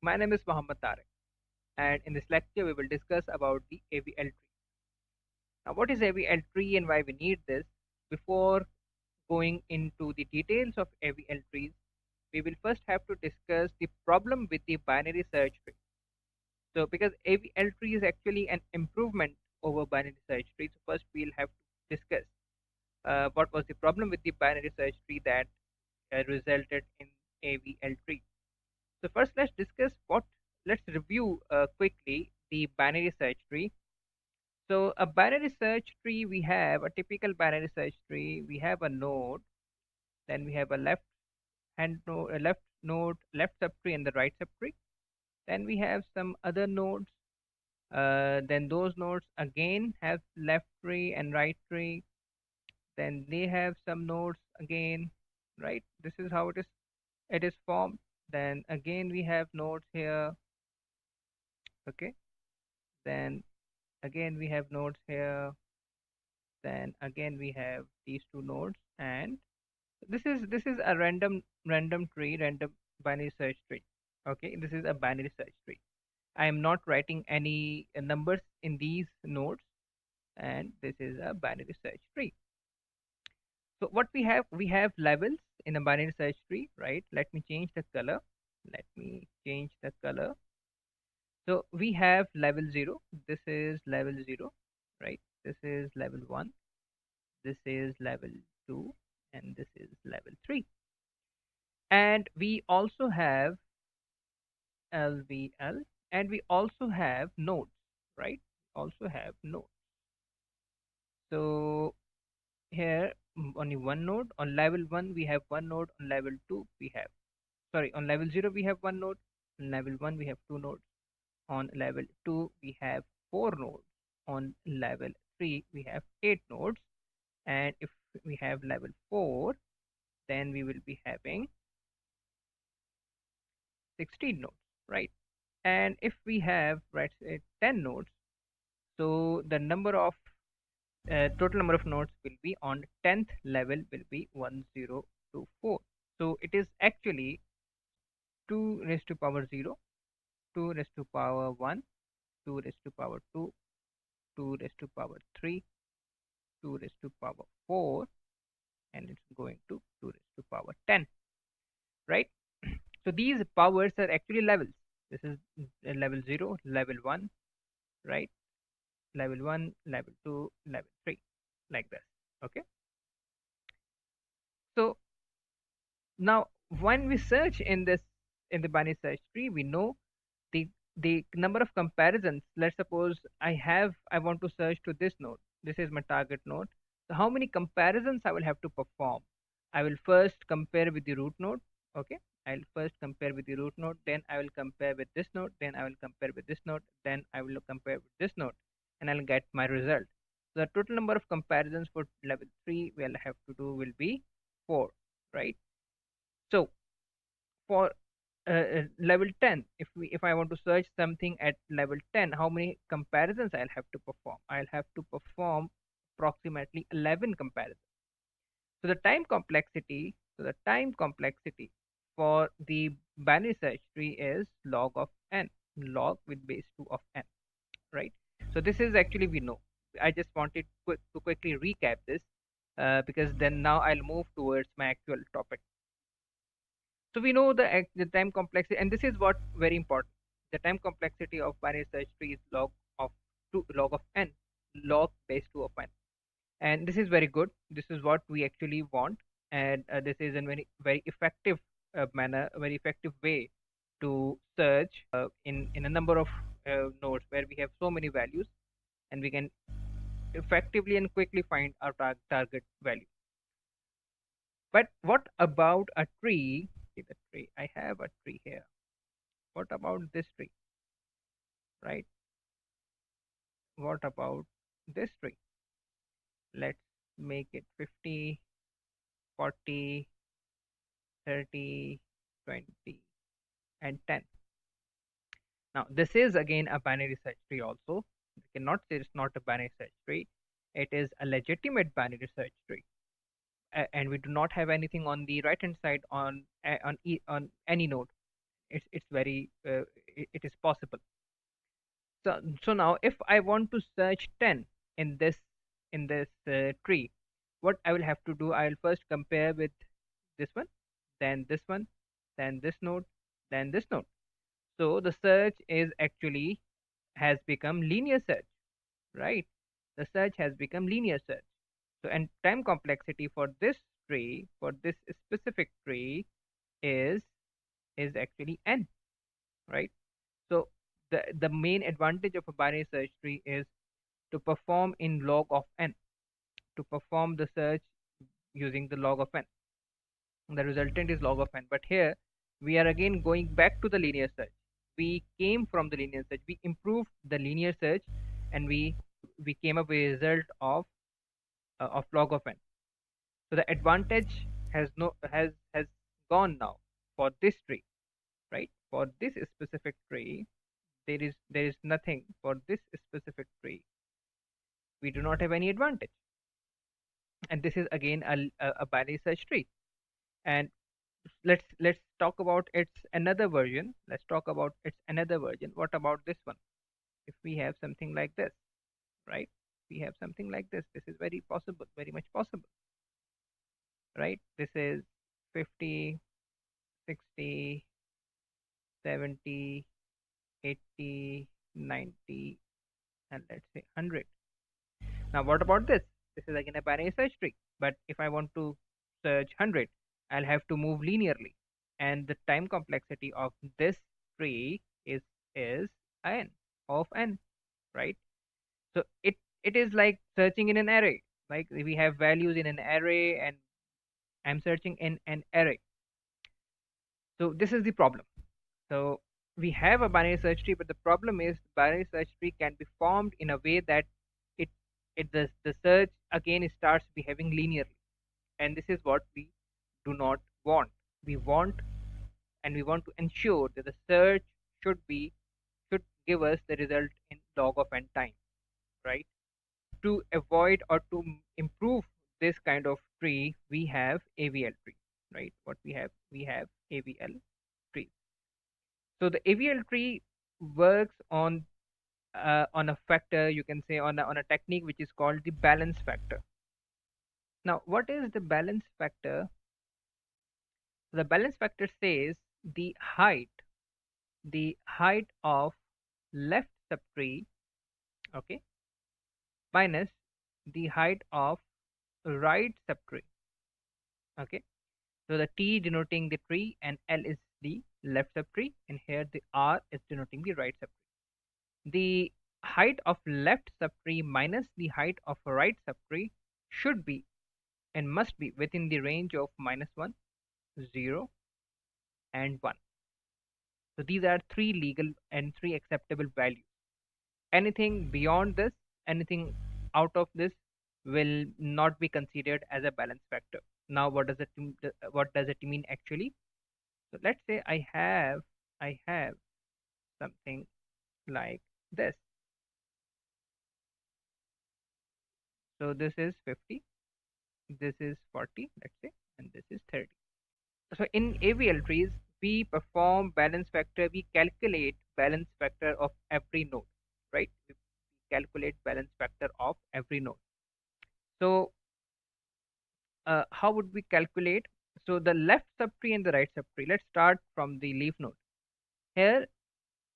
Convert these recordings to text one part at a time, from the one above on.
My name is Mohammed Tarek, and in this lecture we will discuss about the AVL tree. Now, what is AVL tree and why we need this? Before going into the details of AVL trees, we will first have to discuss the problem with the binary search tree. So, because AVL tree is actually an improvement over binary search tree, so first we'll have to discuss what was the problem with the binary search tree that resulted in AVL tree. So first, let's discuss what. Let's review quickly the binary search tree. So a binary search tree, we have a typical binary search tree. We have a node, then we have a left hand node, a left node, left subtree, and the right subtree. Then we have some other nodes. Then those nodes again have left tree and right tree. Then they have some nodes again, right? This is how it is formed. Then again we have nodes here. Okay. Then again we have nodes here, then again we have these two nodes, and this is a random tree, random binary search tree. Okay, this is a binary search tree. I am not writing any numbers in these nodes, and this is a binary search tree. So what we have levels in a binary search tree, right? Let me change the color. Let me change the color. So we have level 0. This is level 0, right? This is level 1. This is level 2. And this is level 3. And we also have LVL. And we also have nodes, right? Also have nodes. So here only one node. On level 1 we have one node. On level 2 we have, sorry, on level 0 we have one node. On level 1 we have two nodes. On level 2 we have 4 nodes. On level 3 we have 8 nodes, and if we have level 4, then we will be having 16 nodes, right? And if we have, right, say 10 nodes, so the number of total number of nodes will be on 10th level will be 1024. So it is actually 2 raised to power 0, 2 raised to power 1, 2 raised to power 2, 2 raised to power 3, 2 raised to power 4, and it's going to 2 raised to power 10, right? So these powers are actually levels. This is level 0, level 1, right? Level 1, level 2, level 3, like this. Okay. So now when we search in this, in the binary search tree, we know the number of comparisons. Let's suppose I want to search to this node. This is my target node. So how many comparisons I will have to perform? I will first compare with the root node. Okay, I'll first compare with the root node, then I will compare with this node, then I will compare with this node, then I will compare with this node, and I'll get my result. So the total number of comparisons for level 3 we'll have to do will be 4, right? So for level 10, if I want to search something at level 10, how many comparisons I'll have to perform? I'll have to perform approximately 11 comparisons. So the time complexity for the binary search tree is log of n, log with base 2 of n, right? So this is actually, we know. I just wanted to quickly recap this because then now I'll move towards my actual topic. So we know the time complexity, and this is what very important. The time complexity of binary search tree is of log of n, log base 2 of n, and this is very good. This is what we actually want, and this is a very effective manner, a very effective way to search in a number of nodes where we have so many values, and we can effectively and quickly find our target value. But what about a tree? See the tree. I have a tree here. What about this tree, right? What about this tree? Let's make it 50, 40, 30, 20, and 10. Now, this is again a binary search tree also. We cannot say it's not a binary search tree. It is a legitimate binary search tree. And we do not have anything on the right hand side on any node. It's very it is possible. So now if I want to search 10 in this tree, what I will have to do, I'll first compare with this one, then this node, then this node. So the search is actually has become linear search, right? The search has become linear search. So and time complexity for this tree, for this specific tree, is is actually n, right? So the main advantage of a binary search tree is to perform in log of n, to perform the search using the log of n. The resultant is log of n. But here we are again going back to the linear search. We came from the linear search. We improved the linear search, and we came up with a result of log of n. So the advantage has gone now for this tree, right? For this specific tree, there is nothing. For this specific tree, we do not have any advantage. And this is again a binary search tree. And let's talk about its another version. Let's talk about its another version. What about this one? If we have something like this, right? We have something like this. This is very possible, very much possible, right? This is 50, 60, 70, 80, 90, and let's say 100. Now, what about this? This is again a binary search tree. But if I want to search 100, I'll have to move linearly. And the time complexity of this tree is n of n, right? So it is like searching in an array. Like we have values in an array, and I'm searching in an array. So this is the problem. So we have a binary search tree, but the problem is binary search tree can be formed in a way that it the search again starts behaving linearly, and this is what we do not want. We want and we want to ensure that the search should be should give us the result in log of n time, right? To avoid or to improve this kind of tree, we have AVL tree, right? What we have AVL tree. So the AVL tree works on a factor, you can say on a technique which is called the balance factor. Now, what is the balance factor? The balance factor says the height of left subtree, okay, minus the height of right subtree, okay. So the T denoting the tree and L is the left subtree, and here the R is denoting the right subtree. The height of left subtree minus the height of right subtree should be and must be within the range of -1, 0, and 1. So these are three legal and three acceptable values. Anything beyond this, anything out of this will not be considered as a balance factor. Now, what does it mean actually? So let's say I have something like this. So this is 50, this is 40, let's say, and this is 30. So in AVL trees, we perform balance factor, we calculate balance factor of every node, right? We calculate balance factor of every node. So how would we calculate? So the left subtree and the right subtree. Let's start from the leaf node. Here,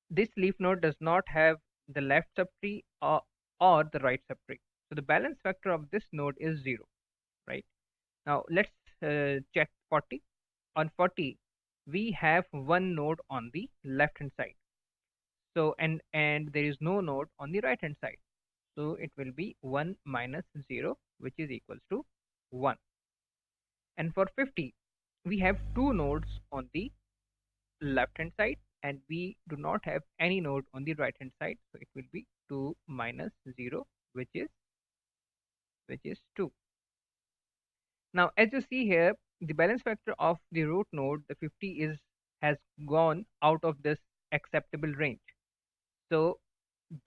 this leaf node does not have the left subtree or the right subtree. So the balance factor of this node is 0, right? Now let's check 40. On 40, we have one node on the left hand side. So and there is no node on the right hand side. So it will be 1 minus 0, which is equals to 1. And for 50, we have two nodes on the left hand side, and we do not have any node on the right hand side. So it will be 2 minus 0, which is 2. Now, as you see here, the balance factor of the root node, the 50, has gone out of this acceptable range. So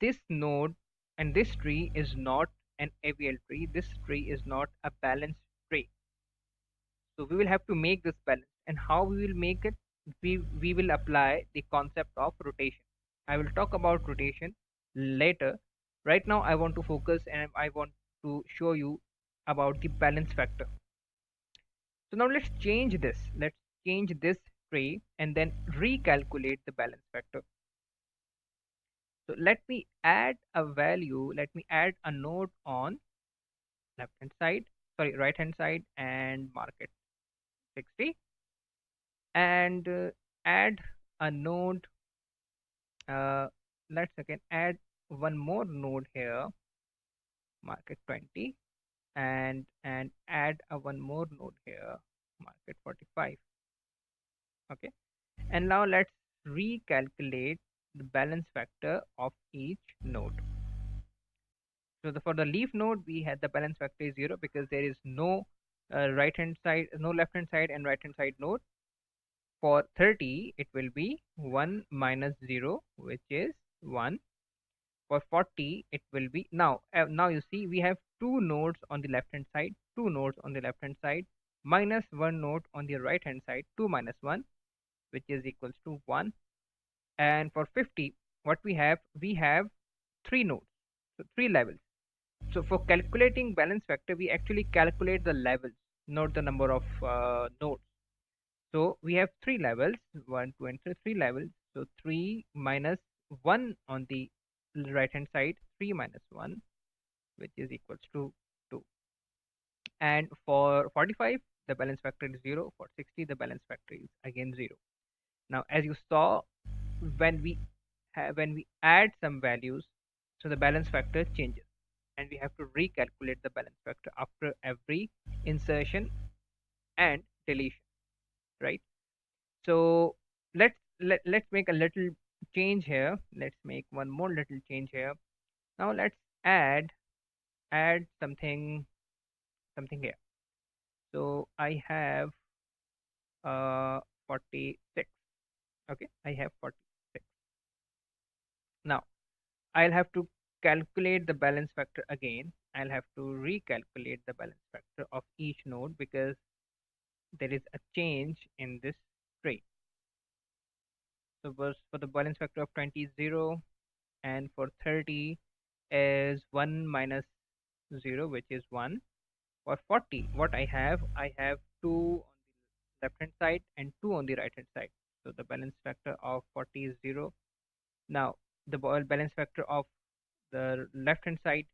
this node and this tree is not an AVL tree. This tree is not a balanced tree. So we will have to make this balance. And how we will make it? we will apply the concept of rotation. I will talk about rotation later. Right now, I want to focus and I want to show you about the balance factor. So now let's change this. Let's change this tree and then recalculate the balance factor. So let me add a value. Let me add a node on left hand side, sorry, right hand side, and mark it 60, and add a node. Uh, let's again add one more node here, mark it 20, and add a one more node here, mark it 45. Okay, and now let's recalculate the balance factor of each node. So for the leaf node, we had the balance factor is 0 because there is no right hand side, no left hand side and right hand side node. For 30, it will be 1 minus 0, which is 1. For 40, it will be now you see we have two nodes on the left hand side, two nodes on the left hand side, minus one node on the right hand side, 2 minus 1, which is equals to 1. And for 50, what we have three nodes, so three levels. So for calculating balance factor, we actually calculate the levels, not the number of nodes. So we have three levels, 1, 2, and 3, three levels. So 3 minus 1 on the right hand side, 3 minus 1, which is equals to 2. And for 45, the balance factor is 0. For 60, the balance factor is again 0. Now, as you saw, when we add some values, so the balance factor changes, and we have to recalculate the balance factor after every insertion and deletion, right? So let's make a little change here. Let's make one more little change here. Now let's add something here. So I have 46. Okay, I have 46. Now I'll have to calculate the balance factor again. I'll have to recalculate the balance factor of each node because there is a change in this tree. So for the balance factor of 20 is 0, and for 30 is 1 minus 0, which is 1. For 40, what I have 2 on the left hand side and 2 on the right hand side. So the balance factor of 40 is 0. Now the balance factor of the left hand side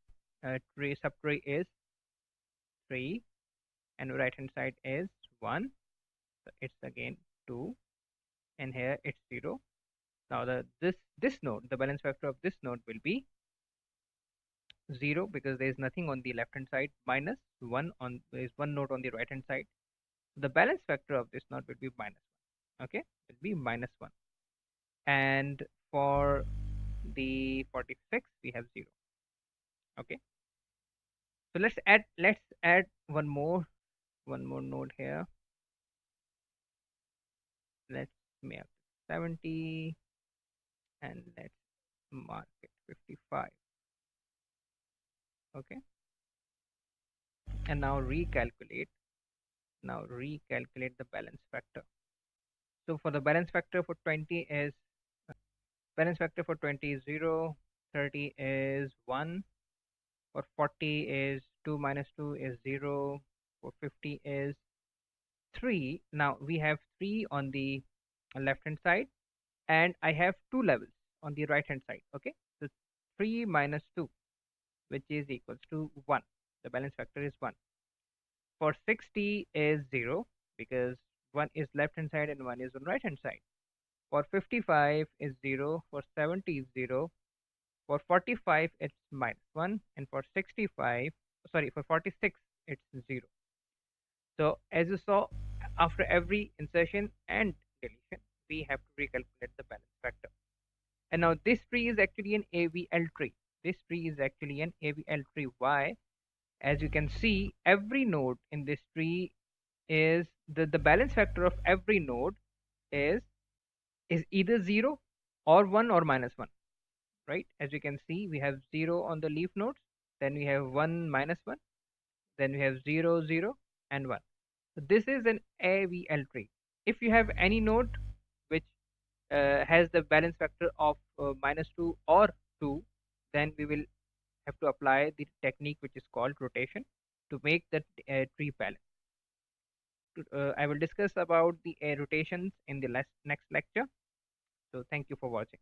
tree subtree is 3, and right hand side is 1. So it's again 2, and here it's 0. Now this node, the balance factor of this node will be 0 because there is nothing on the left hand side, minus 1 on there is one node on the right hand side. The balance factor of this node will be minus 1. Okay, it will be minus 1. And for the 46, we have 0. Okay, so let's add one more node here. Let's make 70, and let's mark it 55. Okay, and now recalculate the balance factor. So for the balance factor for 20 is balance factor for 20 is 0, 30 is 1, for 40 is 2 minus 2 is 0, for 50 is 3. Now we have 3 on the left hand side, and I have two levels on the right hand side. Okay, so 3 minus 2, which is equals to 1. The balance factor is 1. For 60 is 0 because one is left hand side and one is on right hand side. For 55 is 0, for 70 is 0, for 45 it's minus 1, and for 65, sorry, for 46 it's 0. So as you saw, after every insertion and deletion, we have to recalculate the balance factor. And now this tree is actually an AVL tree. This tree is actually an AVL tree. Why? As you can see, every node in this tree is the balance factor of every node is either 0 or 1 or minus 1, right? As you can see, we have 0 on the leaf nodes, then we have 1 minus 1, then we have 0 0 and 1. So this is an AVL tree. If you have any node, has the balance factor of -2 or 2, then we will have to apply the technique which is called rotation to make the tree balanced. I will discuss about the rotations in the next lecture. So thank you for watching.